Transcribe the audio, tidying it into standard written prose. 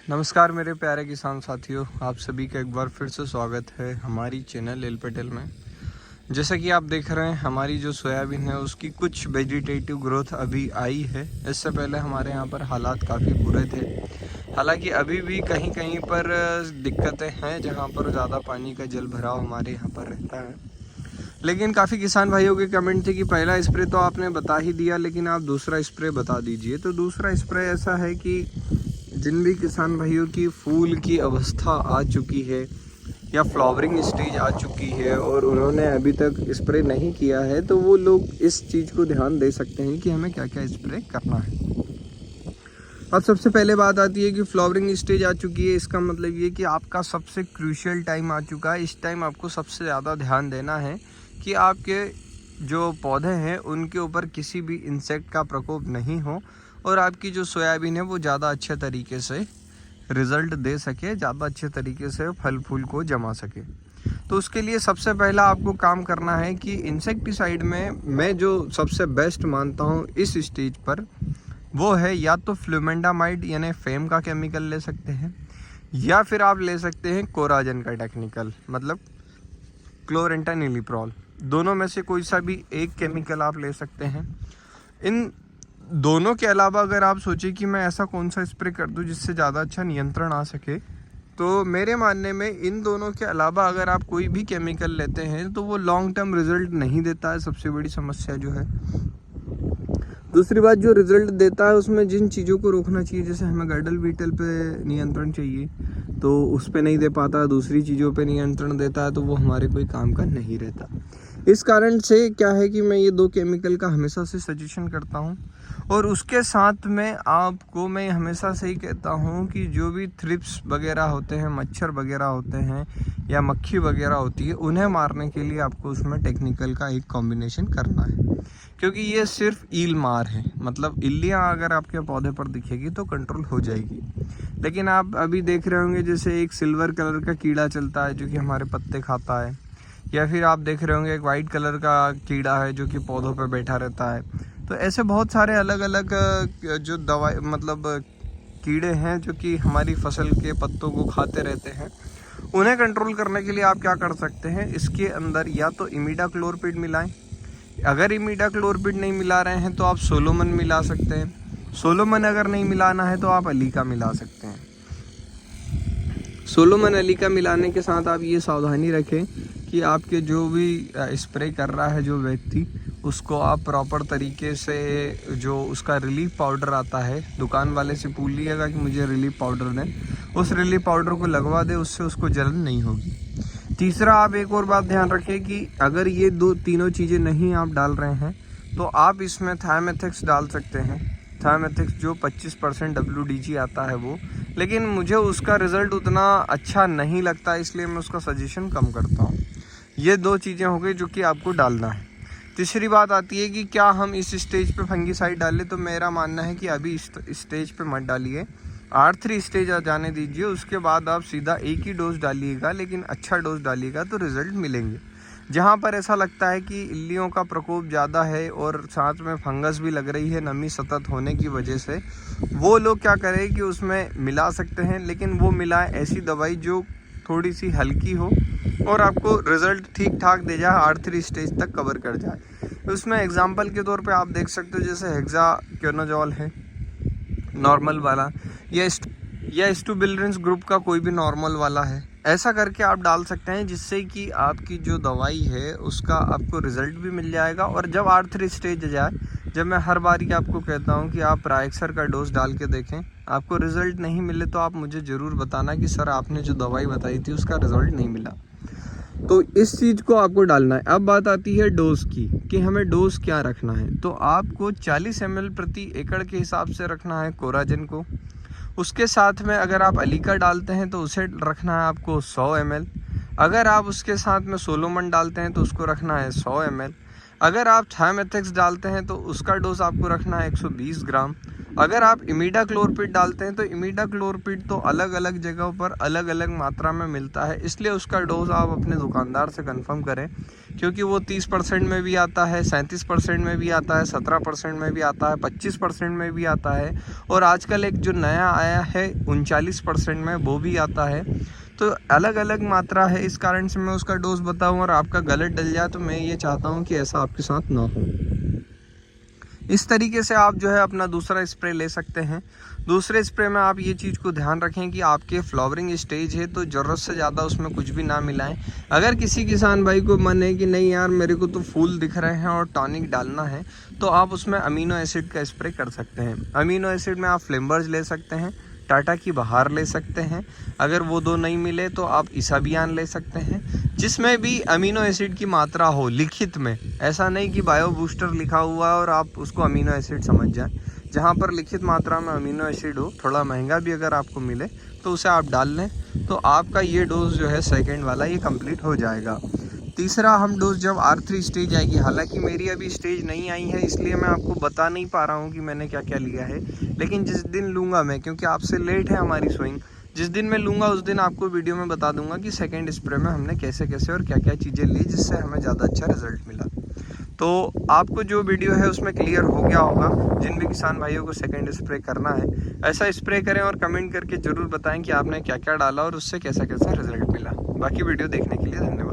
नमस्कार मेरे प्यारे किसान साथियों, आप सभी का एक बार फिर से स्वागत है हमारी चैनल एल पटेल में। जैसा कि आप देख रहे हैं, हमारी जो सोयाबीन है उसकी कुछ वेजिटेटिव ग्रोथ अभी आई है। इससे पहले हमारे यहाँ पर हालात काफ़ी बुरे थे। हालांकि अभी भी कहीं कहीं पर दिक्कतें हैं जहाँ पर ज़्यादा पानी का जल भराव हमारे यहाँ पर रहता है। लेकिन काफ़ी किसान भाइयों के कमेंट थे कि पहला स्प्रे तो आपने बता ही दिया, लेकिन आप दूसरा स्प्रे बता दीजिए। तो दूसरा स्प्रे ऐसा है कि जिन भी किसान भाइयों की फूल की अवस्था आ चुकी है या फ्लावरिंग स्टेज आ चुकी है और उन्होंने अभी तक स्प्रे नहीं किया है, तो वो लोग इस चीज़ को ध्यान दे सकते हैं कि हमें क्या क्या स्प्रे करना है। अब सबसे पहले बात आती है कि फ्लावरिंग स्टेज आ चुकी है। इसका मतलब ये कि आपका सबसे क्रूशियल टाइम आ चुका है। इस टाइम आपको सबसे ज़्यादा ध्यान देना है कि आपके जो पौधे हैं उनके ऊपर किसी भी इंसेक्ट का प्रकोप नहीं हो और आपकी जो सोयाबीन है वो ज़्यादा अच्छे तरीके से रिज़ल्ट दे सके, ज़्यादा अच्छे तरीके से फल फूल को जमा सके। तो उसके लिए सबसे पहला आपको काम करना है कि इंसेक्टिसाइड में मैं जो सबसे बेस्ट मानता हूँ इस स्टेज पर, वो है या तो फ्लूमेंडामाइड यानी फेम का केमिकल ले सकते हैं, या फिर आप ले सकते हैं कोराजन का टेक्निकल मतलब क्लोरेंटानिलिप्रॉल। दोनों में से कोई सा भी एक केमिकल आप ले सकते हैं। इन दोनों के अलावा अगर आप सोचें कि मैं ऐसा कौन सा स्प्रे कर दूं जिससे ज़्यादा अच्छा नियंत्रण आ सके, तो मेरे मानने में इन दोनों के अलावा अगर आप कोई भी केमिकल लेते हैं तो वो लॉन्ग टर्म रिजल्ट नहीं देता है। सबसे बड़ी समस्या जो है। दूसरी बात, जो रिजल्ट देता है उसमें जिन चीज़ों को रोकना चाहिए, जैसे हमें गर्डल बीटल पे नियंत्रण चाहिए तो उस पे नहीं दे पाता, दूसरी चीज़ों पे नियंत्रण देता है तो वो हमारे कोई काम का नहीं रहता। इस कारण से क्या है कि मैं ये दो केमिकल का हमेशा से सजेशन करता हूँ। और उसके साथ में आपको मैं हमेशा से ही कहता हूँ कि जो भी थ्रिप्स वगैरह होते हैं, मच्छर वगैरह होते हैं या मक्खी वगैरह होती है, उन्हें मारने के लिए आपको उसमें टेक्निकल का एक कॉम्बिनेशन करना है। क्योंकि ये सिर्फ ईल मार है, मतलब इल्लियाँ अगर आपके पौधे पर दिखेगी तो कंट्रोल हो जाएगी। लेकिन आप अभी देख रहे होंगे जैसे एक सिल्वर कलर का कीड़ा चलता है जो कि हमारे पत्ते खाता है, या फिर आप देख रहे होंगे एक वाइट कलर का कीड़ा है जो कि पौधों पर बैठा रहता है। तो ऐसे बहुत सारे अलग अलग जो दवाई मतलब कीड़े हैं जो कि हमारी फसल के पत्तों को खाते रहते हैं। उन्हें कंट्रोल करने के लिए आप क्या कर सकते हैं, इसके अंदर या तो इमिडाक्लोरपिड मिलाएं। अगर इमिडाक्लोरपिड नहीं मिला रहे हैं तो आप सोलोमन मिला सकते हैं। सोलोमन अगर नहीं मिलाना है तो आप अलीका मिला सकते हैं। सोलोमन अलीका मिलाने के साथ आप ये सावधानी रखें कि आपके जो भी स्प्रे कर रहा है जो व्यक्ति, उसको आप प्रॉपर तरीके से जो उसका रिलीफ पाउडर आता है, दुकान वाले से पूछ लीजिएगा कि मुझे रिलीफ पाउडर दें, उस रिलीफ पाउडर को लगवा दे, उससे उसको जलन नहीं होगी। तीसरा, आप एक और बात ध्यान रखें कि अगर ये तीनों चीज़ें नहीं आप डाल रहे हैं तो आप इसमें थायमेथिक्स डाल सकते हैं। थायमेथिक्स जो 25% WDG आता है वो, लेकिन मुझे उसका रिज़ल्ट उतना अच्छा नहीं लगता, इसलिए मैं उसका सजेशन कम करता हूँ। ये दो चीज़ें हो गई जो कि आपको डालना है। तीसरी बात आती है कि क्या हम इस स्टेज पे फंगीसाइड डालें, तो मेरा मानना है कि अभी इस स्टेज पे मत डालिए, R3 स्टेज आ जाने दीजिए। उसके बाद आप सीधा एक ही डोज डालिएगा, लेकिन अच्छा डोज डालिएगा तो रिज़ल्ट मिलेंगे। जहाँ पर ऐसा लगता है कि इल्लियों का प्रकोप ज़्यादा है और साथ में फंगस भी लग रही है नमी सतत होने की वजह से, वो लोग क्या करें कि उसमें मिला सकते हैं, लेकिन वो मिलाएं ऐसी दवाई जो थोड़ी सी हल्की हो और आपको रिज़ल्ट ठीक ठाक दे जाए, R3 स्टेज तक कवर कर जाए। उसमें एग्जाम्पल के तौर पे आप देख सकते हो जैसे हेक्साकोनाजोल है नॉर्मल वाला, या स्टूबिलिरेंस ग्रुप का कोई भी नॉर्मल वाला है। ऐसा करके आप डाल सकते हैं जिससे कि आपकी जो दवाई है उसका आपको रिज़ल्ट भी मिल जाएगा। और जब R3 स्टेज आ जाए, जब मैं हर बारी आपको कहता हूं कि आप प्राइक्सर का डोज डाल के देखें, आपको रिज़ल्ट नहीं मिले तो आप मुझे ज़रूर बताना कि सर आपने जो दवाई बताई थी उसका रिज़ल्ट नहीं मिला। तो इस चीज़ को आपको डालना है। अब बात आती है डोज की कि हमें डोज क्या रखना है। तो आपको 40 ml प्रति एकड़ के हिसाब से रखना है कोराजन को। उसके साथ में अगर आप अलीका डालते हैं तो उसे रखना है आपको 100 ml। अगर आप उसके साथ में सोलोमन डालते हैं तो उसको रखना है 100 ml। अगर आप थायमेथिक्स डालते हैं तो उसका डोज आपको रखना है 120 ग्राम। अगर आप इमिडाक्लोरपिड डालते हैं तो इमिडाक्लोरपिड तो अलग अलग जगहों पर अलग अलग मात्रा में मिलता है, इसलिए उसका डोज आप अपने दुकानदार से कंफर्म करें, क्योंकि वो 30% में भी आता है, 37% में भी आता है, 17% में भी आता है, 25% में भी आता है, और आजकल एक जो नया आया है 39% में वो भी आता है। तो अलग अलग मात्रा है, इस कारण से मैं उसका डोज बताऊं और आपका गलत डल जाए, तो मैं ये चाहता हूं कि ऐसा आपके साथ ना हो। इस तरीके से आप जो है अपना दूसरा स्प्रे ले सकते हैं। दूसरे स्प्रे में आप ये चीज़ को ध्यान रखें कि आपके फ्लावरिंग स्टेज है तो ज़रूरत से ज़्यादा उसमें कुछ भी ना मिलाएं। अगर किसी किसान भाई को मन है कि नहीं यार मेरे को तो फूल दिख रहे हैं और टॉनिक डालना है, तो आप उसमें अमीनो एसिड का स्प्रे कर सकते हैं। अमीनो एसिड में आप फ्लेमबर्ज ले सकते हैं, टाटा की बहार ले सकते हैं, अगर वो दो नहीं मिले तो आप इसाबियान ले सकते हैं, जिसमें भी अमीनो एसिड की मात्रा हो लिखित में। ऐसा नहीं कि बायो बूस्टर लिखा हुआ है और आप उसको अमीनो एसिड समझ जाएं। जहाँ पर लिखित मात्रा में अमीनो एसिड हो, थोड़ा महंगा भी अगर आपको मिले तो उसे आप डाल लें, तो आपका ये डोज जो है सेकेंड वाला ये कंप्लीट हो जाएगा। तीसरा हम डोज जब R3 स्टेज आएगी, हालांकि मेरी अभी स्टेज नहीं आई है इसलिए मैं आपको बता नहीं पा रहा हूँ कि मैंने क्या क्या लिया है, लेकिन जिस दिन लूँगा मैं, क्योंकि आपसे लेट है हमारी सोइंग, जिस दिन मैं लूँगा उस दिन आपको वीडियो में बता दूंगा कि सेकेंड स्प्रे में हमने कैसे कैसे और क्या क्या चीज़ें ली जिससे हमें ज़्यादा अच्छा रिजल्ट मिला। तो आपको जो वीडियो है उसमें क्लियर हो गया होगा। जिन भी किसान भाइयों को सेकेंड स्प्रे करना है ऐसा स्प्रे करें और कमेंट करके ज़रूर बताएं कि आपने क्या क्या डाला और उससे कैसा कैसा रिजल्ट मिला। बाकी वीडियो देखने के लिए धन्यवाद।